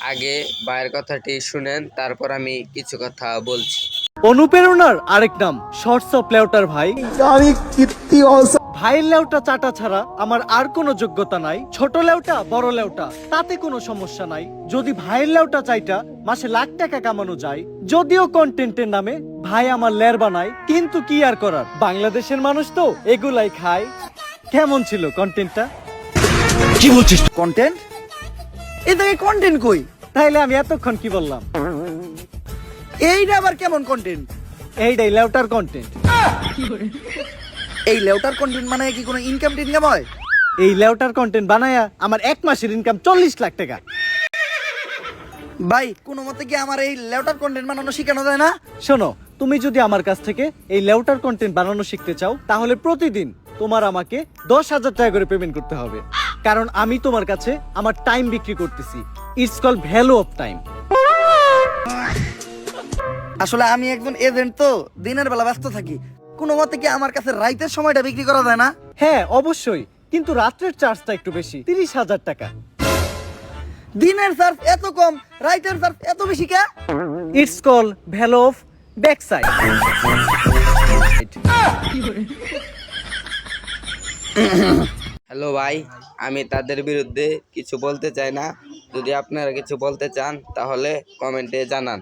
আগে ভাইয়ের কথাটি শুনেন, তারপর আমি কিছু কথা বলছি। অনুপ্রেরণার আরেক নাম শর্টস অফ লেউটার ভাই। ভাইয়ের লেউটা চাটা ছাড়া আমার আর কোনো যোগ্যতা নাই। ছোট লেউটা বড় লেউটা তাতে কোনো সমস্যা নাই। যদি ভাইয়ের লেউটা চাইটা মাসে লাখ টাকা কামানো যায়, যদিও কন্টেন্টের নামে ভাই আমার লের বানায়, কিন্তু কি আর করার, বাংলাদেশের মানুষ তো এগুলাই খায়। কেমন ছিল কন্টেন্টটা? কি বলছিস? কন্টেন্ট? এ থেকে কন্টেন্ট কই? তাইলে আমি এতক্ষণ কি বললাম? এইটা আবার কেমন কন্টেন্ট? এইটাই লেউটার কন্টেন্ট। এই লেউটার কন্টেন্ট মানে কি কোনো ইনকাম টিনকাম হয়? এই লেউটার কন্টেন্ট বানায়া আমার এক মাসের ইনকাম 40 লাখ টাকা। ভাই কোনো মতে কি আমার এই লেউটার কন্টেন্ট বানানো শেখানো যায় না? শোনো, তুমি যদি আমার কাছ থেকে এই লেউটার কন্টেন্ট বানানো শিখতে চাও, তাহলে প্রতিদিন তোমার আমাকে 10,000 টাকা করে পেমেন্ট করতে হবে। কারণ আমি তোমার কাছে আমার টাইম বিক্রি করতেছি। It's call value of time. আসলে আমি একজন এজেন্ট, তো দিনের বেলা ব্যস্ত থাকি। কোনো মতে কি আমার কাছে রাইতের সময়টা বিক্রি করা যায় না? হ্যাঁ অবশ্যই, কিন্তু রাত্রের চার্জটা একটু বেশি, 30,000 টাকা। দিনের চার্জ এত কম, রাইতের চার্জ এত বেশি কে? It's call value of back side. Hello ভাই, আমি তাদের বিরুদ্ধে কিছু বলতে চাই না। যদি আপনারা কিছু বলতে চান তাহলে কমেন্টে জানান।